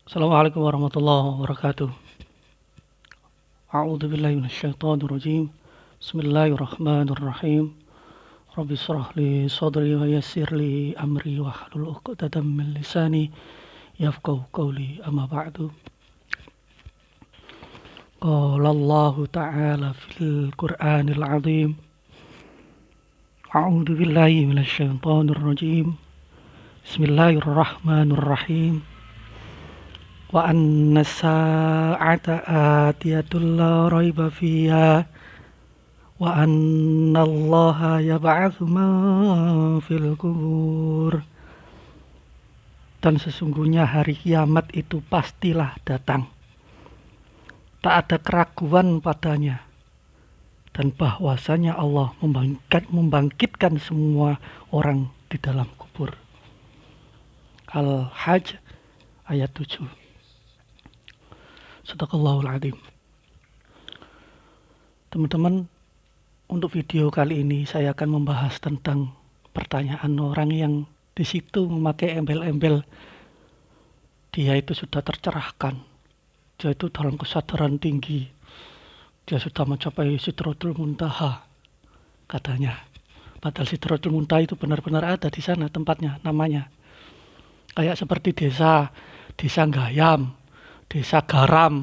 Assalamualaikum warahmatullahi wabarakatuh. A'udzu billahi minasyaitonir rajim. Bismillahirrahmanirrahim. Rabbi shrah li sadri wa yassir li amri wahlul 'uqdatam min lisani yafqahu qawli. Amma ba'du. Qala Allah ta'ala fil Qur'anil 'azim. A'udzu billahi minasyaitonir rajim. Bismillahirrahmanirrahim. Wa anna sa'ata atiyatul la raiba fiha wa anna allaha yab'atsu man fil kubur. Dan sesungguhnya hari kiamat itu pastilah datang, tak ada keraguan padanya, dan bahwasanya Allah membangkitkan semua orang di dalam kubur. Al-Hajj ayat 7. Shadaqallahul adzim. Teman-teman, untuk video kali ini saya akan membahas tentang pertanyaan orang yang di situ memakai embel-embel dia itu sudah tercerahkan, dia itu dalam kesadaran tinggi, dia sudah mencapai Sidratul Muntaha katanya. Padahal Sidratul Muntaha itu benar-benar ada di sana tempatnya, namanya. Kayak seperti desa Gayam, desa Garam,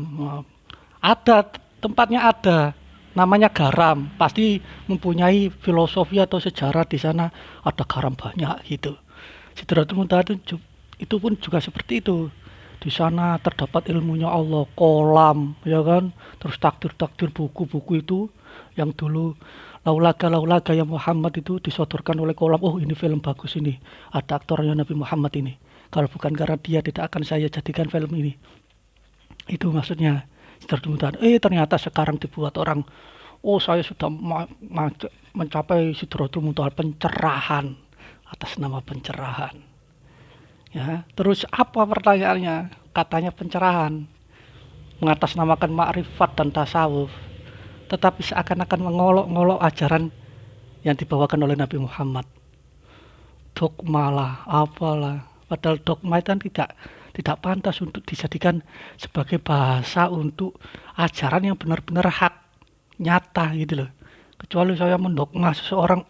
ada tempatnya, ada namanya Garam, pasti mempunyai filosofi atau sejarah. Di sana ada garam banyak gitu. Sidratul Muntaha itu pun juga seperti itu. Di sana terdapat ilmunya Allah, kolam, ya kan, terus takdir-takdir buku-buku itu yang dulu laulaga yang Muhammad itu disodorkan oleh kolam. Oh, ini film bagus, ini ada aktornya Nabi Muhammad ini, kalau bukan karena dia tidak akan saya jadikan film ini. Itu maksudnya Sidratul Muntaha. Ternyata sekarang dibuat orang, oh saya sudah mencapai Sidratul Muntaha, pencerahan, atas nama pencerahan. Ya, terus apa pertanyaannya? Katanya pencerahan, mengatasnamakan makrifat dan tasawuf, tetapi seakan-akan mengolok-ngolok ajaran yang dibawakan oleh Nabi Muhammad. Dogma lah, apalah. Padahal dogma itu kan tidak pantas untuk dijadikan sebagai bahasa untuk ajaran yang benar-benar hak, nyata gitu loh. Kecuali saya mendogma seseorang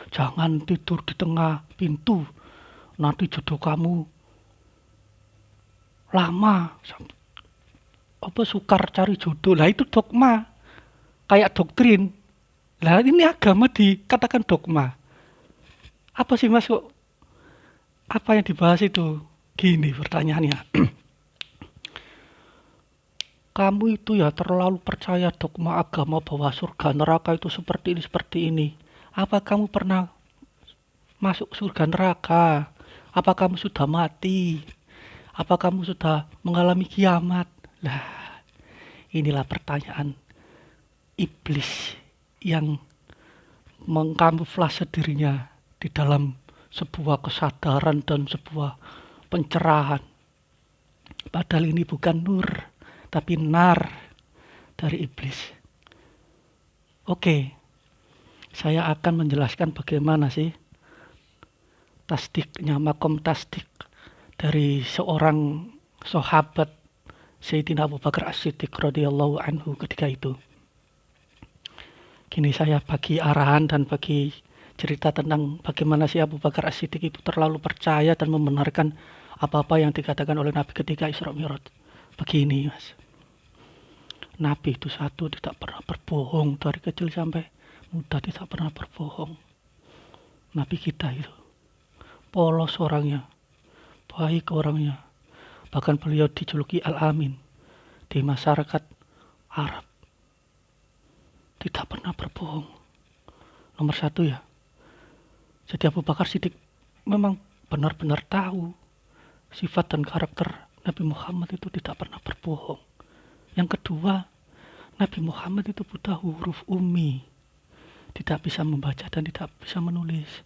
jangan tidur di tengah pintu, nanti jodoh kamu lama, apa sukar cari jodoh. Lah itu dogma, kayak doktrin. Lah ini agama dikatakan dogma. Apa sih Mas, kok apa yang dibahas itu? Gini pertanyaannya. Kamu itu ya terlalu percaya dogma agama bahwa surga neraka itu seperti ini. Apa kamu pernah masuk surga neraka? Apa kamu sudah mati? Apa kamu sudah mengalami kiamat? Lah, inilah pertanyaan iblis yang mengkamuflase dirinya di dalam sebuah kesadaran dan sebuah pencerahan. Padahal ini bukan nur, tapi nar dari iblis. Oke, saya akan menjelaskan bagaimana sih tasdiknya, makom tasdik dari seorang sahabat Sayyidina Abu Bakar As-Siddiq radhiyallahu anhu ketika itu. Kini saya bagi arahan dan bagi cerita tentang bagaimana si Abu Bakar As-Siddiq itu terlalu percaya dan membenarkan apa-apa yang dikatakan oleh Nabi ketika Isra Mi'raj. Begini Mas, Nabi itu satu, tidak pernah berbohong, dari kecil sampai muda tidak pernah berbohong. Nabi kita itu polos orangnya, baik orangnya, bahkan beliau dijuluki Al-Amin di masyarakat Arab, tidak pernah berbohong. Nomor satu ya. Jadi Abu Bakar Siddiq memang benar-benar tahu sifat dan karakter Nabi Muhammad itu tidak pernah berbohong. Yang kedua, Nabi Muhammad itu buta huruf ummi, tidak bisa membaca dan tidak bisa menulis.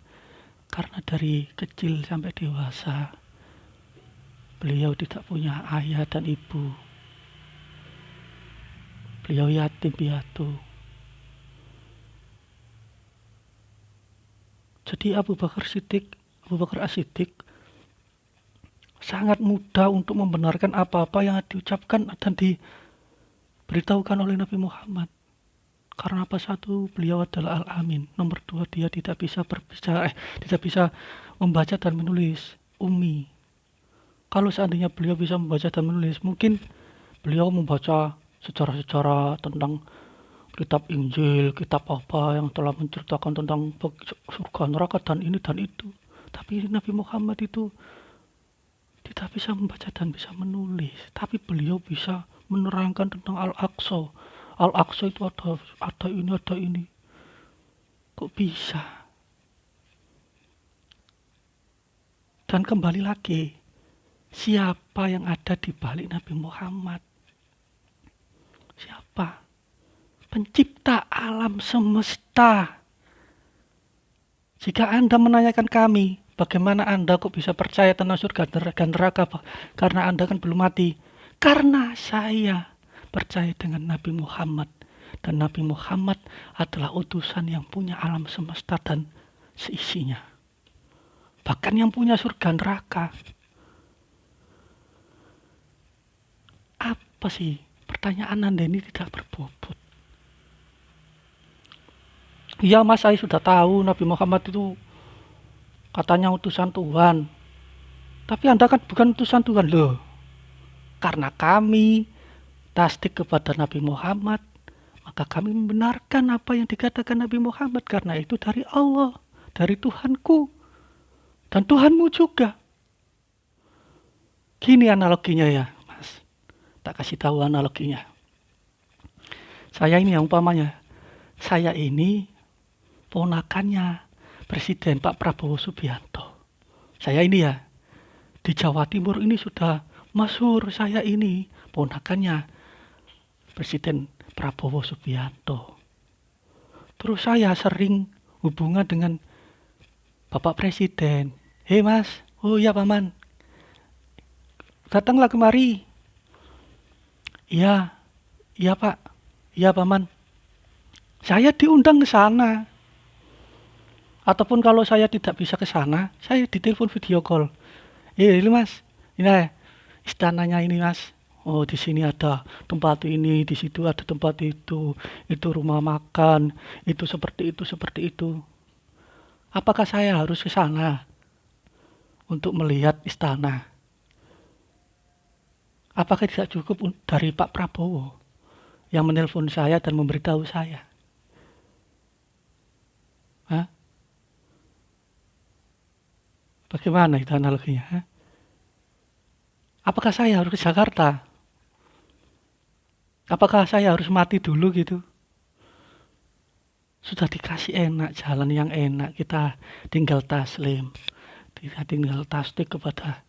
Karena dari kecil sampai dewasa beliau tidak punya ayah dan ibu. Beliau yatim piatu. Jadi Abu Bakar As-Siddiq Sangat mudah untuk membenarkan apa-apa yang diucapkan dan diberitahukan oleh Nabi Muhammad. Karena apa? Satu, beliau adalah Al-Amin. Nomor dua, dia tidak bisa tidak bisa membaca dan menulis. Ummi. Kalau seandainya beliau bisa membaca dan menulis, mungkin beliau membaca sejarah-sejarah tentang kitab Injil, kitab apa yang telah menceritakan tentang surga neraka dan ini dan itu. Tapi Nabi Muhammad itu tidak bisa membaca dan bisa menulis, tapi beliau bisa menerangkan tentang Al-Aqsa. Al-Aqsa itu ada ini, ada ini. Kok bisa? Dan kembali lagi, siapa yang ada di balik Nabi Muhammad? Siapa? Pencipta alam semesta. Jika Anda menanyakan kami, bagaimana Anda kok bisa percaya tentang surga dan neraka? Karena Anda kan belum mati. Karena saya percaya dengan Nabi Muhammad. Dan Nabi Muhammad adalah utusan yang punya alam semesta dan seisinya. Bahkan yang punya surga neraka. Apa sih? Pertanyaan Anda ini tidak berbobot. Iya mas, saya sudah tahu Nabi Muhammad itu katanya utusan Tuhan. Tapi Anda kan bukan utusan Tuhan loh. Karena kami tasdik kepada Nabi Muhammad, maka kami membenarkan apa yang dikatakan Nabi Muhammad. Karena itu dari Allah, dari Tuhanku, dan Tuhanmu juga. Gini analoginya ya mas, tak kasih tahu analoginya. Saya ini yang umpamanya, saya ini ponakannya Presiden Pak Prabowo Subianto. Saya ini ya, di Jawa Timur ini sudah masyhur, saya ini ponakannya Presiden Prabowo Subianto. Terus saya sering hubungan dengan Bapak Presiden. Hei mas, oh iya paman, datanglah kemari. Iya, iya pak, iya paman. Saya diundang ke sana. Ataupun kalau saya tidak bisa ke sana, saya ditelepon video call. Ini mas, ini istananya ini mas. Oh di sini ada tempat ini, di situ ada tempat itu rumah makan, itu seperti itu, seperti itu. Apakah saya harus ke sana untuk melihat istana? Apakah tidak cukup dari Pak Prabowo yang menelpon saya dan memberitahu saya? Hah? Bagaimana itu analoginya? Hah? Apakah saya harus ke Jakarta? Apakah saya harus mati dulu gitu? Sudah dikasih enak, jalan yang enak, kita tinggal taslim, kita tinggal tasdik kepada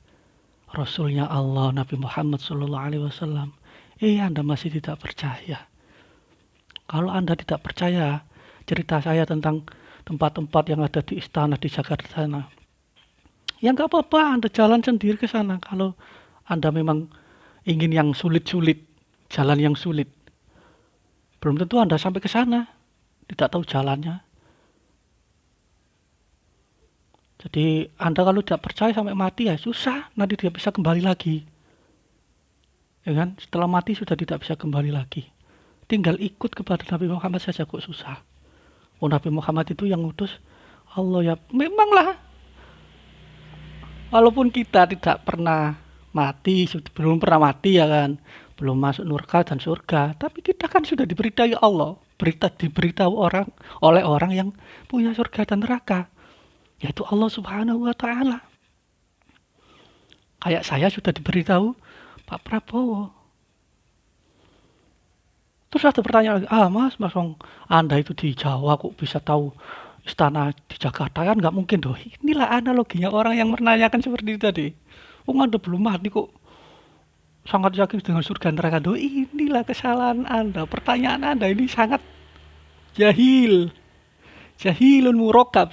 Rasulnya Allah Nabi Muhammad SAW. Anda masih tidak percaya. Kalau Anda tidak percaya cerita saya tentang tempat-tempat yang ada di istana di Jakarta sana, ya nggak apa-apa, Anda jalan sendiri ke sana. Kalau Anda memang ingin yang sulit-sulit, jalan yang sulit, belum tentu Anda sampai ke sana, tidak tahu jalannya. Jadi Anda kalau tidak percaya sampai mati ya susah, nanti dia bisa kembali lagi. Ya kan? Setelah mati sudah tidak bisa kembali lagi. Tinggal ikut kepada Nabi Muhammad saja kok susah. Oh Nabi Muhammad itu yang ngutus Allah ya. Memanglah. Walaupun kita tidak pernah mati, belum pernah mati ya kan. Belum masuk neraka dan surga, tapi kita kan sudah diberitahu Allah, diberitahu oleh orang yang punya surga dan neraka, yaitu Allah Subhanahu wa taala. Kayak saya sudah diberitahu Pak Prabowo. Terus ada pertanyaan lagi, mas Anda itu di Jawa kok bisa tahu istana di Jakarta? Kan nggak mungkin doh. Inilah analoginya orang yang menanyakan seperti itu tadi. Anda belum mati kok sangat yakin dengan surga neraka. Doh, inilah kesalahan Anda. Pertanyaan Anda ini sangat jahilun murokab.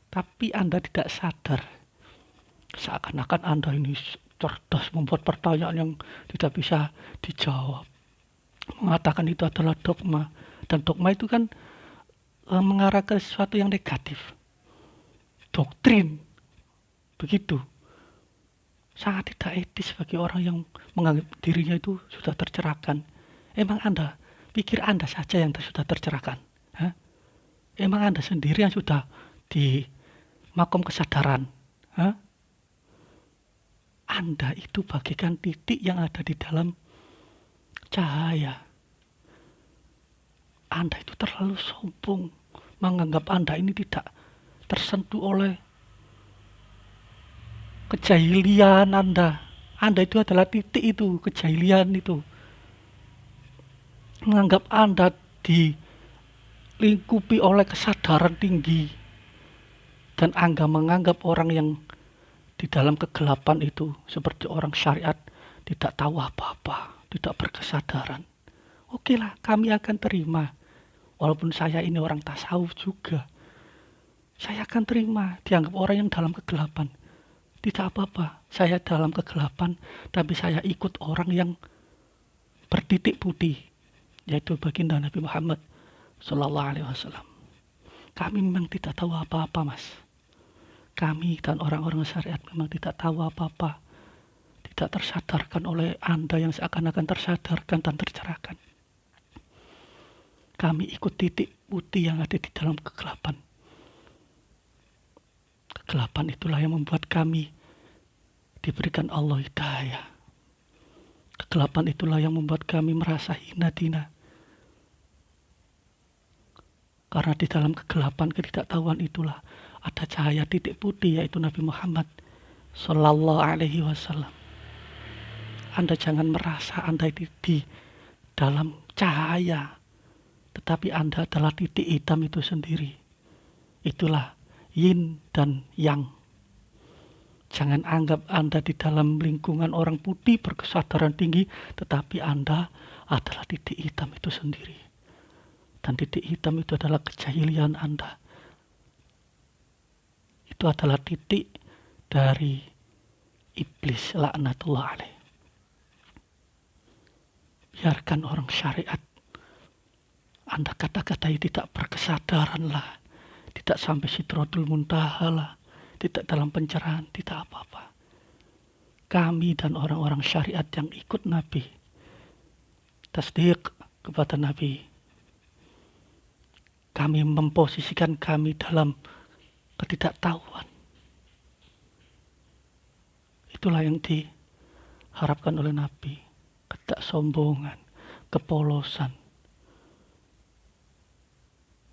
Tapi Anda tidak sadar, seakan-akan Anda ini cerdas membuat pertanyaan yang tidak bisa dijawab, mengatakan itu adalah dogma, dan dogma itu kan mengarah ke sesuatu yang negatif, doktrin. Begitu. Sangat tidak etis bagi orang yang menganggap dirinya itu sudah tercerahkan. Emang Anda, pikir Anda saja yang sudah tercerahkan? Hah? Emang Anda sendiri yang sudah di makom kesadaran? Hah? Anda itu bagaikan titik yang ada di dalam cahaya. Anda itu terlalu sombong, menganggap Anda ini tidak tersentuh oleh kejahilian Anda. Anda itu adalah titik itu, kejahilian itu. Menganggap Anda dilingkupi oleh kesadaran tinggi. Dan Anda menganggap orang yang di dalam kegelapan itu seperti orang syariat, tidak tahu apa-apa, tidak berkesadaran. Oke lah, kami akan terima. Walaupun saya ini orang tasawuf juga, saya akan terima dianggap orang yang dalam kegelapan. Tidak apa-apa, saya dalam kegelapan, tapi saya ikut orang yang bertitik putih, yaitu baginda Nabi Muhammad Sallallahu Alaihi Wasallam. Kami memang tidak tahu apa-apa, Mas. Kami dan orang-orang syariat memang tidak tahu apa-apa, tidak tersadarkan oleh Anda yang seakan-akan tersadarkan dan tercerahkan. Kami ikut titik putih yang ada di dalam kegelapan. Kegelapan itulah yang membuat kami diberikan Allah hidayah. Kegelapan itulah yang membuat kami merasa hina dina. Karena di dalam kegelapan ketidaktahuan itulah ada cahaya titik putih, yaitu Nabi Muhammad Sallallahu Alaihi Wasallam. Anda jangan merasa Anda di dalam cahaya, tetapi Anda adalah titik hitam itu sendiri. Itulah yin dan yang. Jangan anggap Anda di dalam lingkungan orang putih berkesadaran tinggi, tetapi Anda adalah titik hitam itu sendiri. Dan titik hitam itu adalah kejahilian Anda. Itu adalah titik dari iblis laknatullah alaih. Biarkan orang syariat Anda kata-katai tidak berkesadaran lah, tidak sampai sidratul muntaha lah, tidak dalam pencerahan, tidak apa-apa. Kami dan orang-orang syariat yang ikut Nabi, tasdik kepada Nabi, kami memposisikan kami dalam ketidaktahuan. Itulah yang diharapkan oleh Nabi. Ketidaksombongan, kepolosan,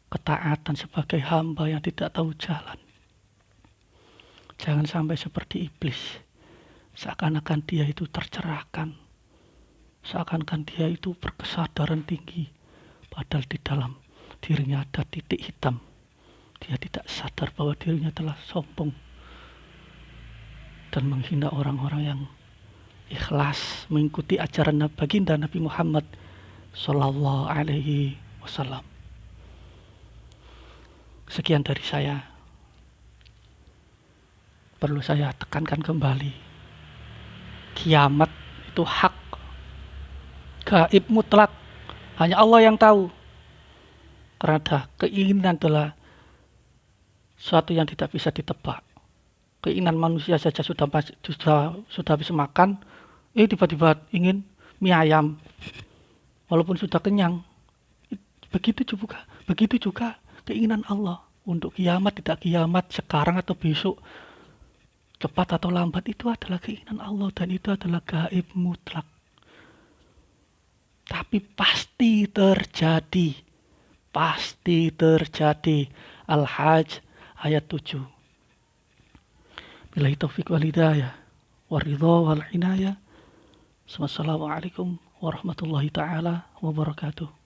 ketaatan sebagai hamba yang tidak tahu jalan. Jangan sampai seperti iblis, seakan-akan dia itu tercerahkan, seakan-akan dia itu berkesadaran tinggi, padahal di dalam dirinya ada titik hitam. Dia tidak sadar bahwa dirinya telah sombong dan menghina orang-orang yang ikhlas mengikuti ajaran baginda Nabi Muhammad Sallallahu Alaihi Wasallam. Sekian dari saya. Perlu saya tekankan kembali, kiamat itu hak, gaib mutlak, hanya Allah yang tahu. Karena keinginan adalah sesuatu yang tidak bisa ditebak. Keinginan manusia saja sudah habis makan, tiba-tiba ingin mie ayam, walaupun sudah kenyang. Begitu juga keinginan Allah untuk kiamat, tidak kiamat sekarang atau besok, cepat atau lambat, itu adalah keinginan Allah dan itu adalah gaib mutlak. Tapi pasti terjadi. Al-Hajj ayat 7. Billahi taufiq wal hidayah, waridha wal inayah. Wassalamualaikum warahmatullahi taala wabarakatuh.